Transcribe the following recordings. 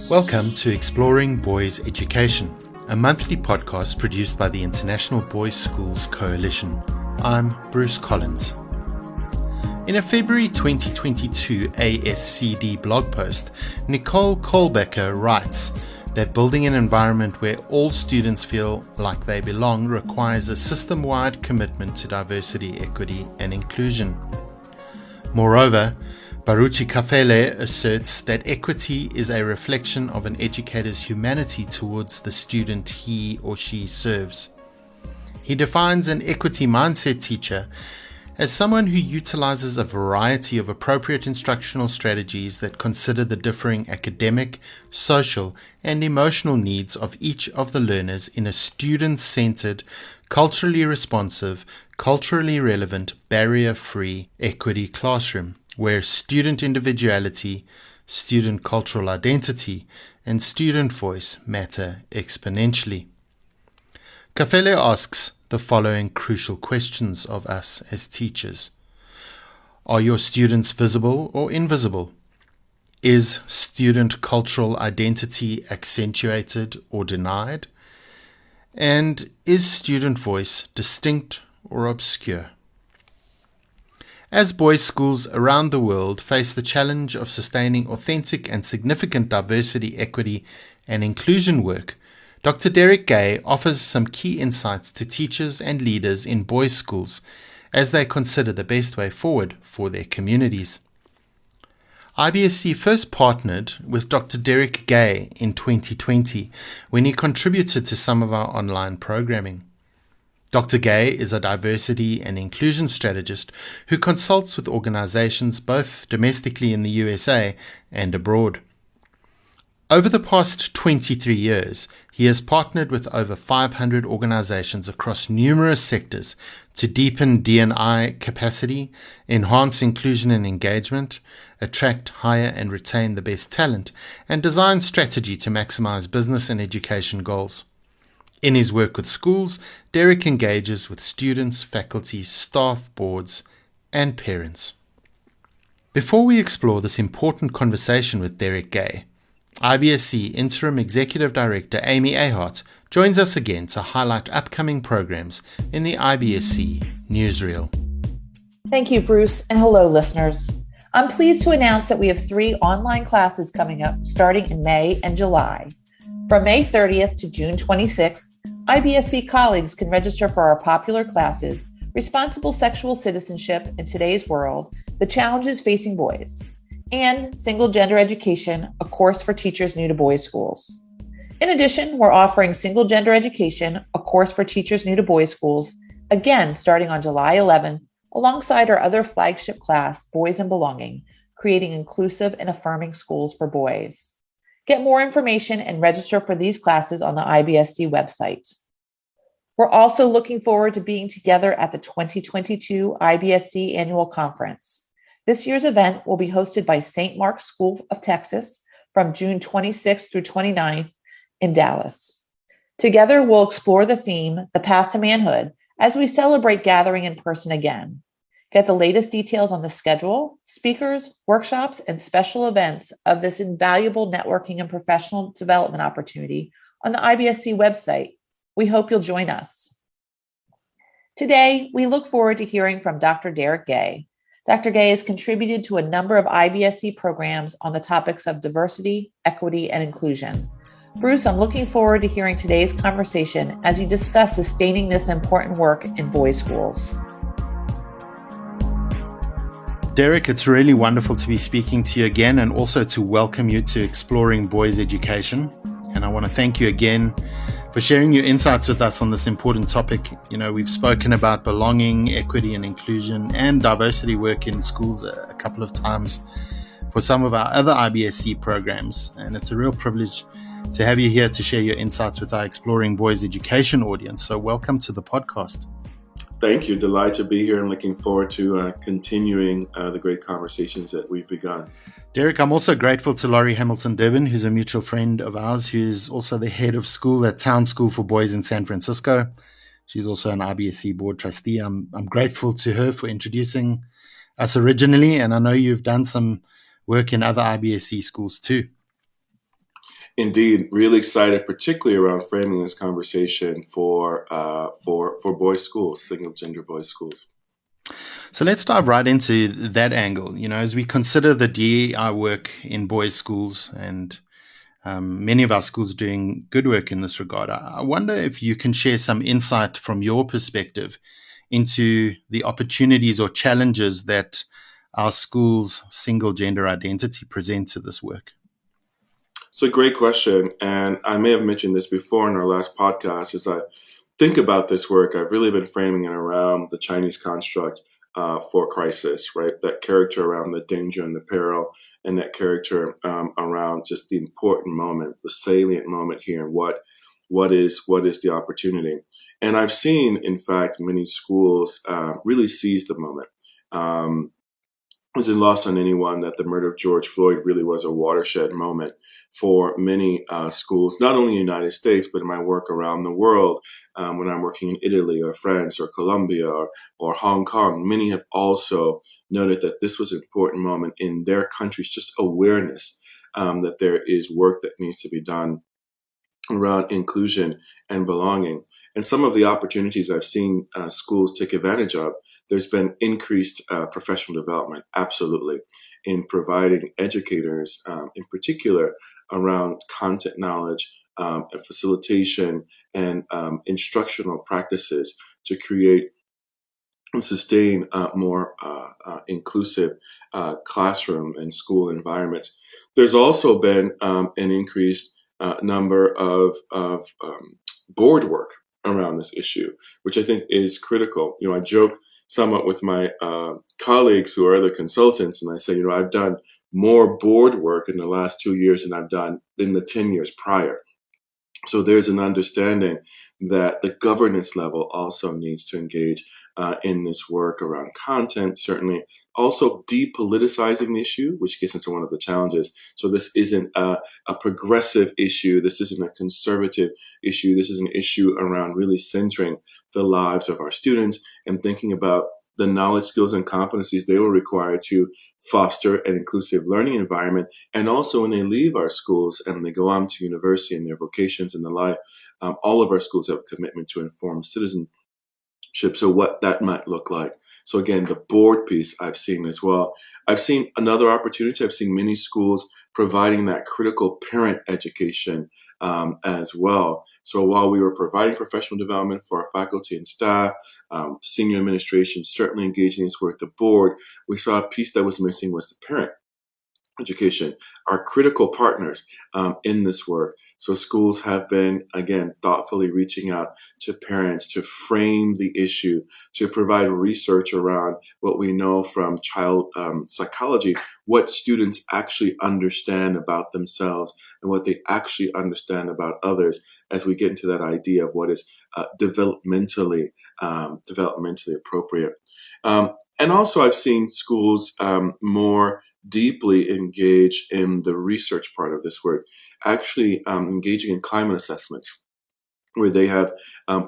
Welcome to Exploring Boys Education, a monthly podcast produced by the International Boys Schools Coalition. I'm Bruce Collins. In a February 2022 ASCD blog post, Nicole Kohlbecker writes that building an environment where all students feel like they belong requires a system-wide commitment to diversity, equity, and inclusion. Moreover, Baruchi Kafele asserts that equity is a reflection of an educator's humanity towards the student he or she serves. He defines an equity mindset teacher as someone who utilizes a variety of appropriate instructional strategies that consider the differing academic, social, and emotional needs of each of the learners in a student-centered, culturally responsive, culturally relevant, barrier-free equity classroom, where student individuality, student cultural identity, and student voice matter exponentially. Kafele asks the following crucial questions of us as teachers. Are your students visible or invisible? Is student cultural identity accentuated or denied? And is student voice distinct or obscure? As boys' schools around the world face the challenge of sustaining authentic and significant diversity, equity, and inclusion work, Dr. Derrick Gay offers some key insights to teachers and leaders in boys' schools as they consider the best way forward for their communities. IBSC first partnered with Dr. Derrick Gay in 2020 when he contributed to some of our online programming. Dr. Gay is a diversity and inclusion strategist who consults with organizations both domestically in the USA and abroad. Over the past 23 years, he has partnered with over 500 organizations across numerous sectors to deepen D&I capacity, enhance inclusion and engagement, attract, hire and retain the best talent, and design strategy to maximize business and education goals. In his work with schools, Derrick engages with students, faculty, staff, boards, and parents. Before we explore this important conversation with Derrick Gay, IBSC Interim Executive Director Amy Ahart joins us again to highlight upcoming programs in the IBSC newsreel. Thank you, Bruce, and hello, listeners. I'm pleased to announce that we have 3 online classes coming up starting in May and July. From May 30th to June 26th, IBSC colleagues can register for our popular classes, Responsible Sexual Citizenship in Today's World, The Challenges Facing Boys, and Single Gender Education, a course for teachers new to boys' schools. In addition, we're offering Single Gender Education, a course for teachers new to boys' schools, again starting on July 11th, alongside our other flagship class, Boys and Belonging, creating inclusive and affirming schools for boys. Get more information and register for these classes on the IBSC website. We're also looking forward to being together at the 2022 IBSC Annual Conference. This year's event will be hosted by St. Mark's School of Texas from June 26th through 29th in Dallas. Together, we'll explore the theme, The Path to Manhood, as we celebrate gathering in person again. Get the latest details on the schedule, speakers, workshops, and special events of this invaluable networking and professional development opportunity on the IBSC website. We hope you'll join us. Today, we look forward to hearing from Dr. Derrick Gay. Dr. Gay has contributed to a number of IBSC programs on the topics of diversity, equity, and inclusion. Bruce, I'm looking forward to hearing today's conversation as you discuss sustaining this important work in boys' schools. Derrick, it's really wonderful to be speaking to you again and also to welcome you to Exploring Boys Education. And I want to thank you again for sharing your insights with us on this important topic. You know, we've spoken about belonging, equity and inclusion and diversity work in schools a couple of times for some of our other IBSC programs. And it's a real privilege to have you here to share your insights with our Exploring Boys Education audience. So welcome to the podcast. Thank you. Delighted to be here and looking forward to continuing the great conversations that we've begun. Derrick, I'm also grateful to Laurie Hamilton Durbin, who's a mutual friend of ours, who's also the head of school at Town School for Boys in San Francisco. She's also an IBSC board trustee. I'm grateful to her for introducing us originally, and I know you've done some work in other IBSC schools too. Indeed, really excited, particularly around framing this conversation for boys' schools, single gender boys' schools. So let's dive right into that angle. As we consider the DEI work in boys' schools, and many of our schools are doing good work in this regard, I wonder if you can share some insight from your perspective into the opportunities or challenges that our school's single gender identity present to this work. It's a great question, and I may have mentioned this before in our last podcast. As I think about this work, I've really been framing it around the Chinese construct for crisis, right? That character around the danger and the peril, and that character around just the important moment, the salient moment here, and what is the opportunity. And I've seen, in fact, many schools really seize the moment. It isn't lost on anyone that the murder of George Floyd really was a watershed moment for many schools, not only in the United States, but in my work around the world. When I'm working in Italy or France or Colombia or Hong Kong, many have also noted that this was an important moment in their countries, just awareness that there is work that needs to be done around inclusion and belonging. And some of the opportunities I've seen schools take advantage of, there's been increased professional development, absolutely, in providing educators, in particular, around content knowledge and facilitation and instructional practices to create and sustain more inclusive classroom and school environments. There's also been an increased number of board work around this issue, which I think is critical. I joke somewhat with my colleagues who are other consultants, and I say, I've done more board work in the last 2 years than I've done in the 10 years prior. So there's an understanding that the governance level also needs to engage in this work around content, certainly. Also depoliticizing the issue, which gets into one of the challenges. So this isn't a progressive issue. This isn't a conservative issue. This is an issue around really centering the lives of our students and thinking about the knowledge, skills, and competencies they will require to foster an inclusive learning environment. And also when they leave our schools and they go on to university and their vocations and the like, all of our schools have a commitment to informed citizenship. So what that might look like. So again, the board piece I've seen as well. I've seen another opportunity. I've seen many schools providing that critical parent education as well. So while we were providing professional development for our faculty and staff, senior administration certainly engaging us with the board, we saw a piece that was missing was the parent education, are critical partners in this work. So schools have been, again, thoughtfully reaching out to parents to frame the issue, to provide research around what we know from child psychology, what students actually understand about themselves and what they actually understand about others as we get into that idea of what is developmentally appropriate. And also I've seen schools more deeply engage in the research part of this work, actually engaging in climate assessments, where they have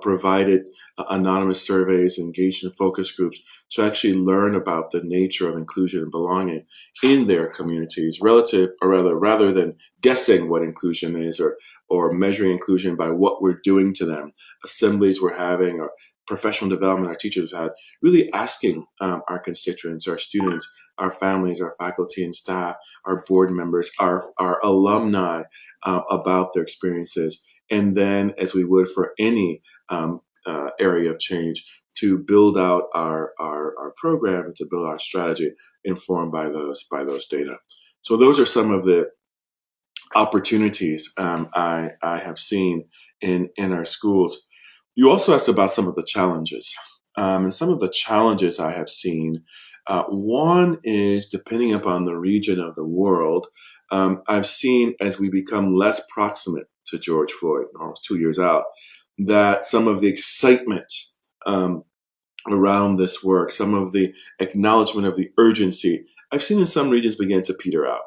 provided anonymous surveys, engaged in focus groups to actually learn about the nature of inclusion and belonging in their communities, rather than guessing what inclusion is or measuring inclusion by what we're doing to them. Assemblies we're having or professional development our teachers have had, really asking our constituents, our students, our families, our faculty and staff, our board members, our alumni about their experiences. And then, as we would for any area of change, to build out our program and to build our strategy informed by those data. So those are some of the opportunities I have seen in our schools. You also asked about some of the challenges. And some of the challenges I have seen, one is, depending upon the region of the world, I've seen as we become less proximate to George Floyd, almost 2 years out, that some of the excitement around this work, some of the acknowledgement of the urgency, I've seen in some regions begin to peter out.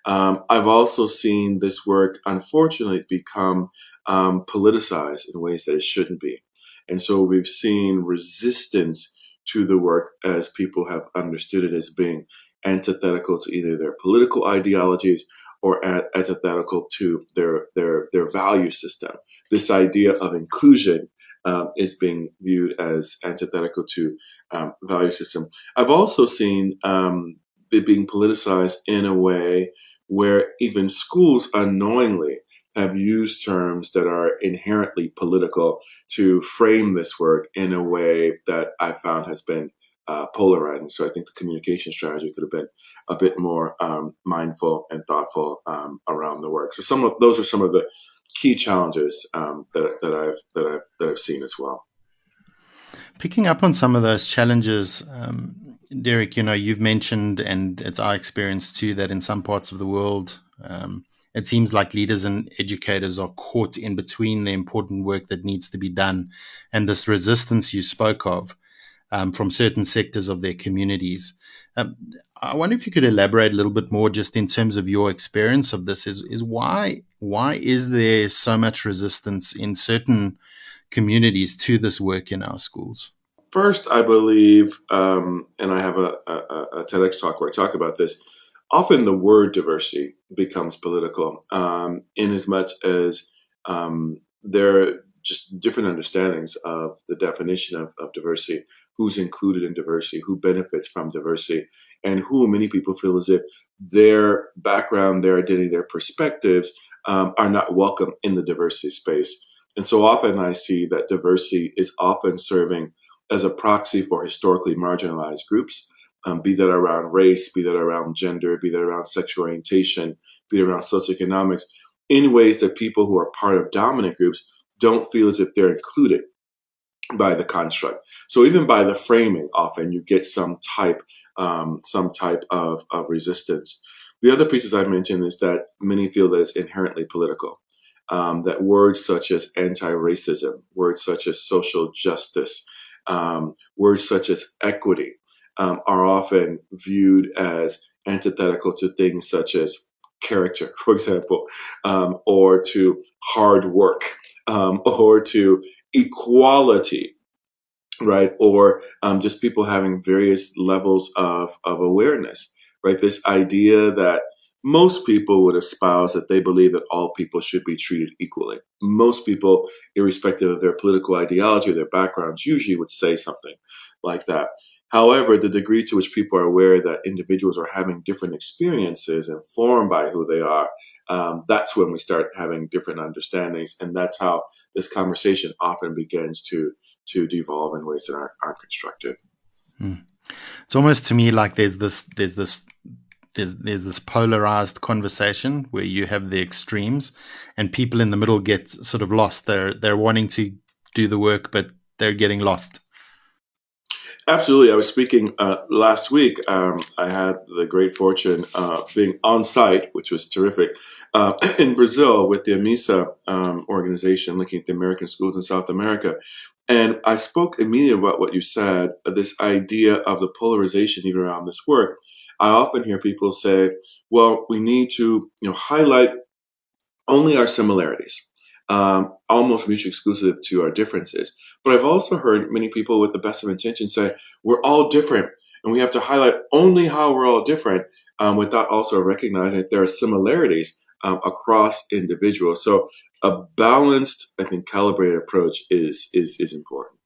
I've also seen this work, unfortunately, become politicized in ways that it shouldn't be. And so we've seen resistance to the work as people have understood it as being antithetical to either their political ideologies or antithetical to their value system. This idea of inclusion is being viewed as antithetical to value system. I've also seen it being politicized in a way where even schools unknowingly have used terms that are inherently political to frame this work in a way that I found has been polarizing. So I think the communication strategy could have been a bit more mindful and thoughtful around the work. So those are some of the key challenges that I've seen as well. Picking up on some of those challenges, Derrick, you've mentioned, and it's our experience too, that in some parts of the world, it seems like leaders and educators are caught in between the important work that needs to be done and this resistance you spoke of from certain sectors of their communities. I wonder if you could elaborate a little bit more just in terms of your experience of this. Is why is there so much resistance in certain communities to this work in our schools? First, I believe, and I have a TEDx talk where I talk about this, often the word diversity becomes political in as much as there are just different understandings of the definition of diversity, who's included in diversity, who benefits from diversity, and who many people feel as if their background, their identity, their perspectives are not welcome in the diversity space. And so often I see that diversity is often serving as a proxy for historically marginalized groups, be that around race, be that around gender, be that around sexual orientation, be that around socioeconomics, in ways that people who are part of dominant groups don't feel as if they're included by the construct. So even by the framing, often you get some type of resistance. The other pieces I mentioned is that many feel that it's inherently political. That words such as anti-racism, words such as social justice, words such as equity are often viewed as antithetical to things such as character, for example, or to hard work, or to equality, right? Or just people having various levels of awareness, right? This idea that most people would espouse that they believe that all people should be treated equally. Most people, irrespective of their political ideology or their backgrounds, usually would say something like that. However, the degree to which people are aware that individuals are having different experiences informed by who they are, that's when we start having different understandings. And that's how this conversation often begins to devolve in ways that aren't constructive. It's almost to me like there's this polarized conversation where you have the extremes and people in the middle get sort of lost. They're wanting to do the work, but they're getting lost. Absolutely. I was speaking last week. I had the great fortune of being on site, which was terrific, in Brazil with the AMISA organization looking at the American schools in South America. And I spoke immediately about what you said, this idea of the polarization even around this work. I often hear people say, well, we need to highlight only our similarities. Almost mutually exclusive to our differences. But I've also heard many people with the best of intentions say, we're all different, and we have to highlight only how we're all different without also recognizing that there are similarities across individuals. So a balanced, I think, calibrated approach is important.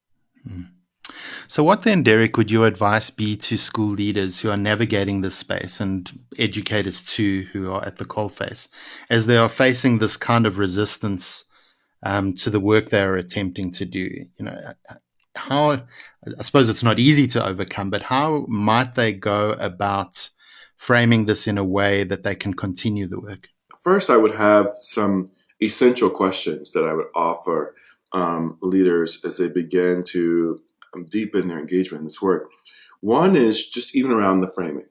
So what then, Derrick, would your advice be to school leaders who are navigating this space and educators too who are at the coalface as they are facing this kind of resistance to the work they are attempting to do? How, I suppose it's not easy to overcome, but how might they go about framing this in a way that they can continue the work? First, I would have some essential questions that I would offer leaders as they begin to deepen their engagement in this work. One is just even around the framing.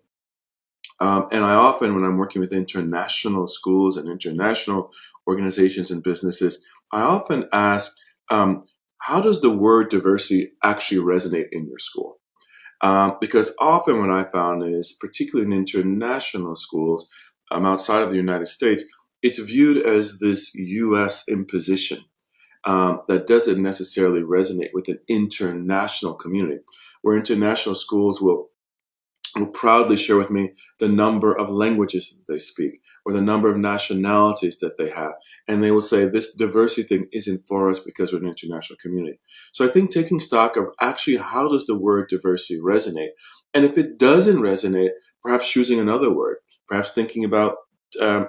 And I often, when I'm working with international schools and international organizations and businesses, I often ask, how does the word diversity actually resonate in your school? Because often what I found is, particularly in international schools outside of the United States, it's viewed as this U.S. imposition that doesn't necessarily resonate with an international community, where international schools will will proudly share with me the number of languages that they speak or the number of nationalities that they have. And they will say, this diversity thing isn't for us because we're an international community. So I think taking stock of actually how does the word diversity resonate? And if it doesn't resonate, perhaps choosing another word, perhaps thinking about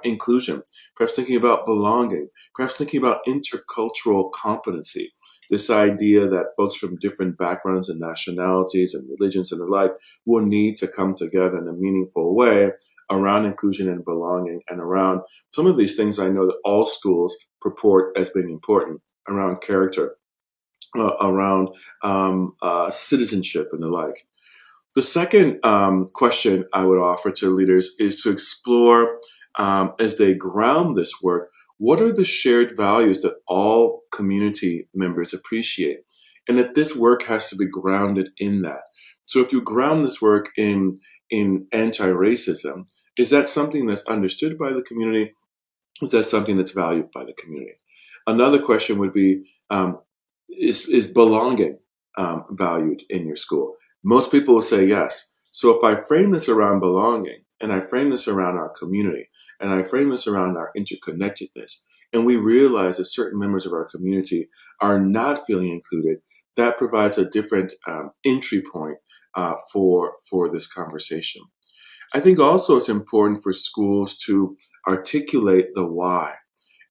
inclusion, perhaps thinking about belonging, perhaps thinking about intercultural competency. This idea that folks from different backgrounds and nationalities and religions and the like will need to come together in a meaningful way around inclusion and belonging and around some of these things I know that all schools purport as being important around character, around citizenship and the like. The second question I would offer to leaders is to explore, as they ground this work, what are the shared values that all community members appreciate? And that this work has to be grounded in that. So if you ground this work in anti-racism, is that something that's understood by the community? Is that something that's valued by the community? Another question would be, is belonging valued in your school? Most people will say yes. So if I frame this around belonging, and I frame this around our community, and I frame this around our interconnectedness, and we realize that certain members of our community are not feeling included, that provides a different entry point for this conversation. I think also it's important for schools to articulate the why.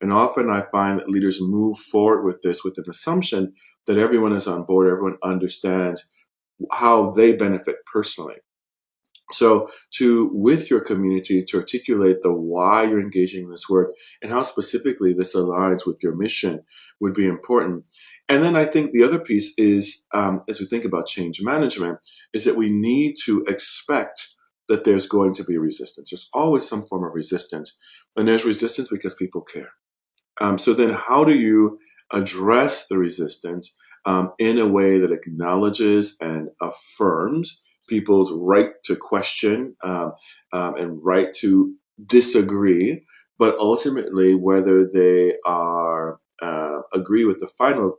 And often I find that leaders move forward with this with an assumption that everyone is on board, everyone understands how they benefit personally. So with your community, to articulate the why you're engaging in this work and how specifically this aligns with your mission would be important. And then I think the other piece is, as we think about change management, is that we need to expect that there's going to be resistance. There's always some form of resistance. And there's resistance because people care. So then how do you address the resistance in a way that acknowledges and affirms people's right to question and right to disagree, but ultimately whether they are agree with the final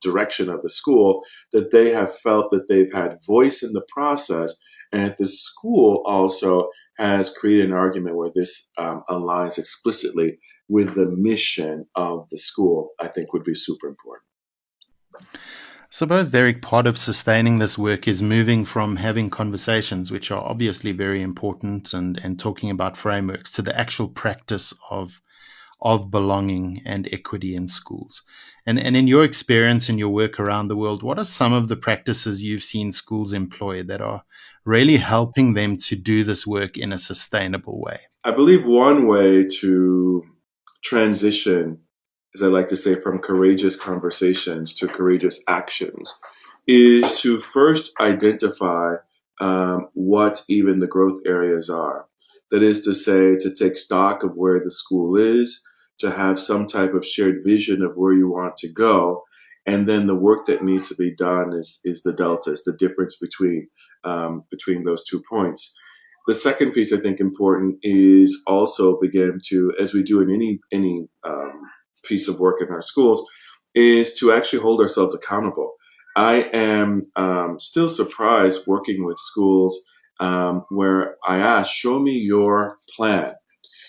direction of the school, that they have felt that they've had voice in the process, and the school also has created an argument where this aligns explicitly with the mission of the school, I think would be super important. Suppose, Derrick, part of sustaining this work is moving from having conversations, which are obviously very important, and talking about frameworks, to the actual practice of belonging and equity in schools. And in your experience and your work around the world, what are some of the practices you've seen schools employ that are really helping them to do this work in a sustainable way? I believe one way to transition, as I like to say, from courageous conversations to courageous actions is to first identify what even the growth areas are. That is to say, to take stock of where the school is, to have some type of shared vision of where you want to go. And then the work that needs to be done is the delta, is the difference between those 2 points. The second piece I think important is also begin to, as we do in any piece of work in our schools, is to actually hold ourselves accountable. I am still surprised working with schools where I ask, show me your plan.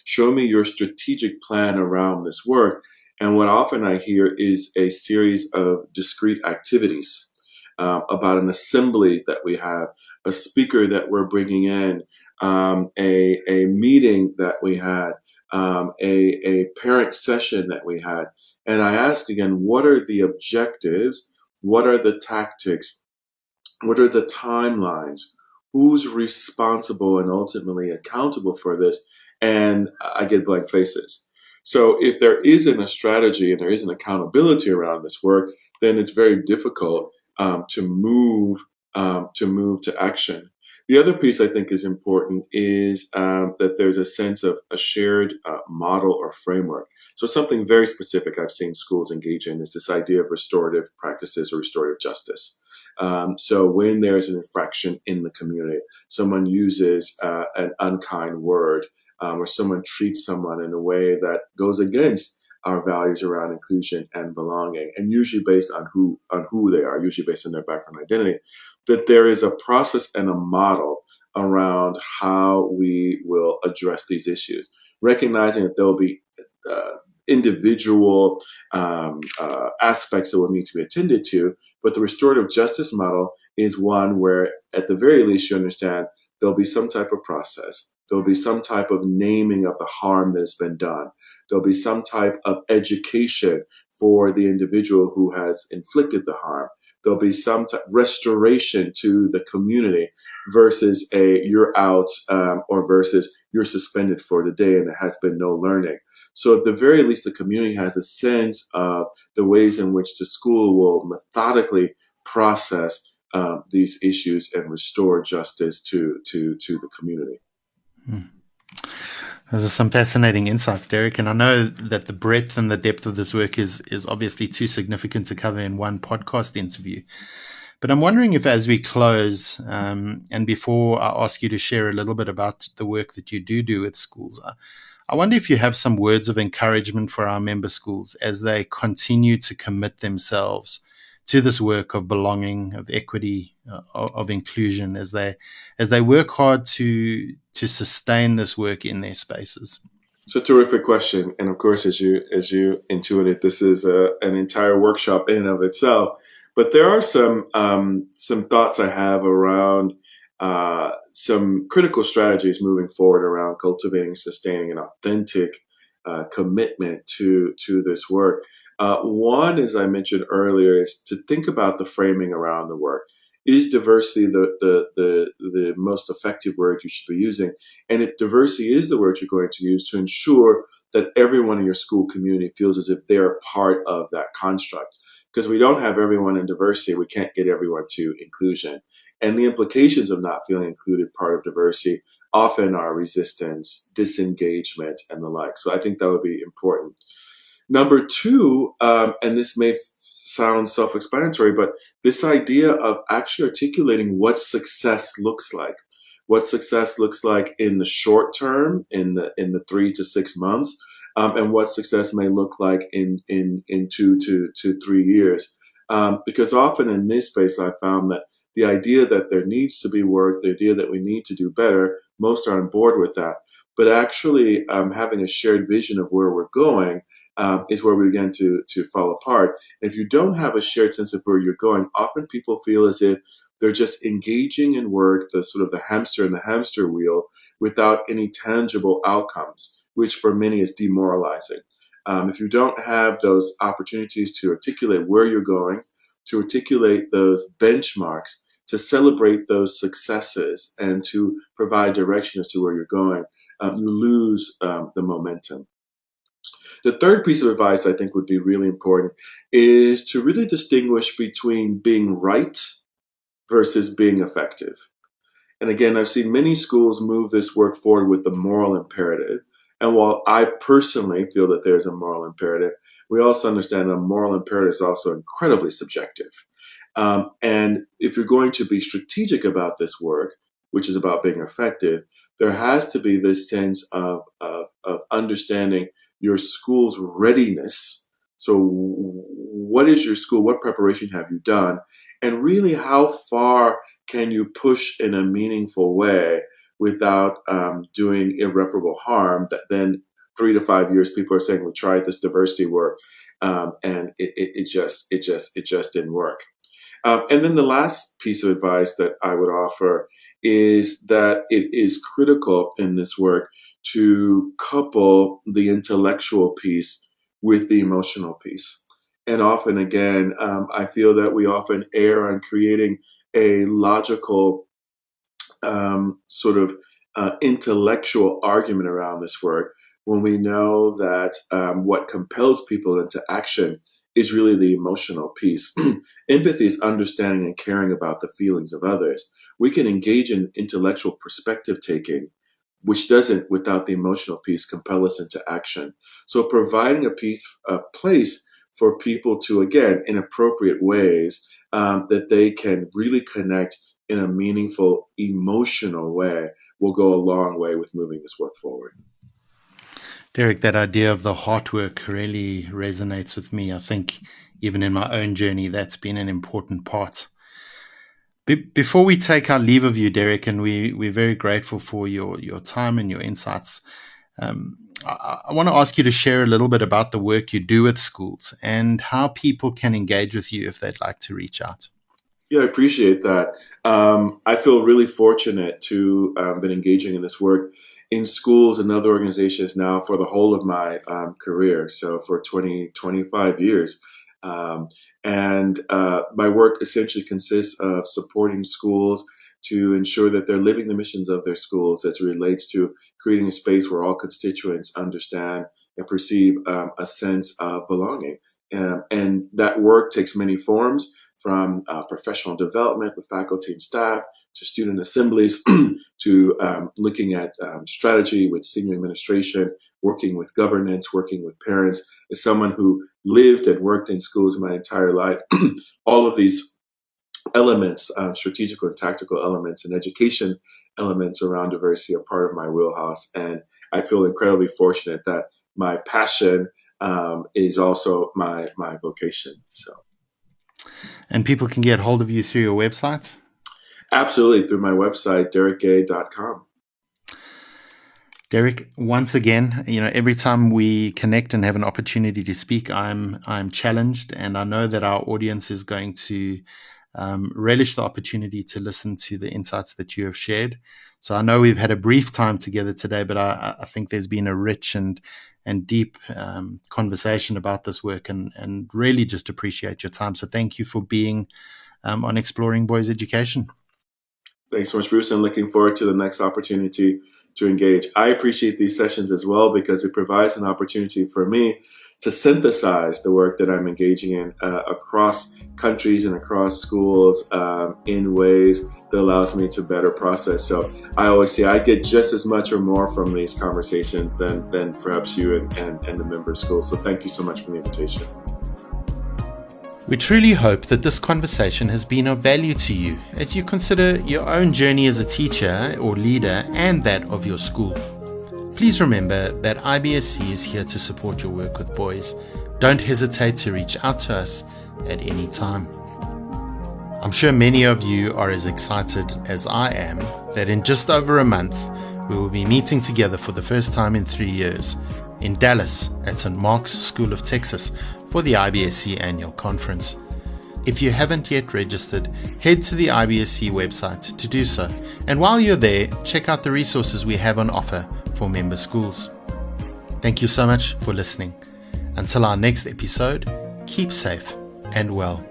Show me your strategic plan around this work. And what often I hear is a series of discrete activities about an assembly that we have, a speaker that we're bringing in, a meeting that we had, a parent session that we had. And I ask again, what are the objectives? What are the tactics? What are the timelines? Who's responsible and ultimately accountable for this? And I get blank faces. So if there isn't a strategy and there isn't accountability around this work, then it's very difficult to move to action. The other piece I think is important is that there's a sense of a shared model or framework. So something very specific I've seen schools engage in is this idea of restorative practices or restorative justice. So when there's an infraction in the community, someone uses an unkind word, or someone treats someone in a way that goes against our values around inclusion and belonging, and usually based on who they are, usually based on their background identity, that there is a process and a model around how we will address these issues, recognizing that there will be individual aspects that will need to be attended to, but the restorative justice model is one where, at the very least, you understand there'll be some type of process. There'll be some type of naming of the harm that has been done. There'll be some type of education for the individual who has inflicted the harm. There'll be some restoration to the community versus you're out or versus you're suspended for the day and there has been no learning. So at the very least, the community has a sense of the ways in which the school will methodically process these issues and restore justice to the community. Those are some fascinating insights, Derrick. And I know that the breadth and the depth of this work is obviously too significant to cover in one podcast interview. But I'm wondering if, as we close, and before I ask you to share a little bit about the work that you do with schools, I wonder if you have some words of encouragement for our member schools as they continue to commit themselves to this work of belonging, of equity, of inclusion, as they work hard to sustain this work in their spaces. It's a terrific question, and of course, as you intuited, this is an entire workshop in and of itself. But there are some thoughts I have around some critical strategies moving forward around cultivating, sustaining an authentic commitment to this work. One, as I mentioned earlier, is to think about the framing around the work. Is diversity the most effective word you should be using? And if diversity is the word you're going to use, to ensure that everyone in your school community feels as if they're part of that construct. Because we don't have everyone in diversity, we can't get everyone to inclusion. And the implications of not feeling included part of diversity often are resistance, disengagement, and the like. So I think that would be important. Number two, and this may sound self-explanatory, but this idea of actually articulating what success looks like. What success looks like in the short term, in the 3 to 6 months, and what success may look like in 2 to 3 years. Because often in this space, I found that the idea that there needs to be work, the idea that we need to do better, most are on board with that. But actually having a shared vision of where we're going is where we begin to fall apart. And if you don't have a shared sense of where you're going, often people feel as if they're just engaging in work, the sort of the hamster in the hamster wheel, without any tangible outcomes, which for many is demoralizing. If you don't have those opportunities to articulate where you're going, to articulate those benchmarks, to celebrate those successes, and to provide direction as to where you're going, you lose the momentum. The third piece of advice I think would be really important is to really distinguish between being right versus being effective. And again, I've seen many schools move this work forward with the moral imperative. And while I personally feel that there's a moral imperative, we also understand that a moral imperative is also incredibly subjective. And if you're going to be strategic about this work, which is about being effective, there has to be this sense of understanding your school's readiness. So what is your school? What preparation have you done? And really, how far can you push in a meaningful way without doing irreparable harm that then 3 to 5 years people are saying, we tried this diversity work and it just didn't work. And then the last piece of advice that I would offer is that it is critical in this work to couple the intellectual piece with the emotional piece. And often, again, I feel that we often err on creating a logical intellectual argument around this work when we know that what compels people into action is really the emotional piece. Empathy is understanding and caring about the feelings of others. We can engage in intellectual perspective taking, which doesn't, without the emotional piece, compel us into action. So providing a place for people to, again, in appropriate ways, that they can really connect in a meaningful, emotional way will go a long way with moving this work forward. Derrick, that idea of the heart work really resonates with me. I think even in my own journey, that's been an important part. Before we take our leave of you, Derrick, and we're very grateful for your time and your insights, I want to ask you to share a little bit about the work you do with schools and how people can engage with you if they'd like to reach out. Yeah, I appreciate that. I feel really fortunate to been engaging in this work in schools and other organizations now for the whole of my career. So for 25 years. And my work essentially consists of supporting schools to ensure that they're living the missions of their schools as it relates to creating a space where all constituents understand and perceive a sense of belonging. And that work takes many forms, from professional development with faculty and staff to student assemblies to looking at strategy with senior administration, working with governance, working with parents. As someone who lived and worked in schools my entire life, all of these elements, strategical and tactical elements and education elements around diversity are part of my wheelhouse. And I feel incredibly fortunate that my passion is also my vocation. So. And people can get hold of you through your website? Absolutely, through my website, derrickgay.com. Derrick, once again, every time we connect and have an opportunity to speak, I'm challenged, and I know that our audience is going to relish the opportunity to listen to the insights that you have shared. So I know we've had a brief time together today, but I think there's been a rich and deep conversation about this work, and really just appreciate your time. So thank you for being on Exploring Boys Education. Thanks so much, Bruce, and looking forward to the next opportunity to engage. I appreciate these sessions as well because it provides an opportunity for me to synthesize the work that I'm engaging in across countries and across schools in ways that allows me to better process. So I always say I get just as much or more from these conversations than perhaps you and the member schools. So thank you so much for the invitation. We truly hope that this conversation has been of value to you as you consider your own journey as a teacher or leader and that of your school. Please remember that IBSC is here to support your work with boys. Don't hesitate to reach out to us at any time. I'm sure many of you are as excited as I am that in just over a month, we will be meeting together for the first time in 3 years in Dallas at St. Mark's School of Texas for the IBSC annual conference. If you haven't yet registered, head to the IBSC website to do so. And while you're there, check out the resources we have on offer for member schools. Thank you so much for listening. Until our next episode, keep safe and well.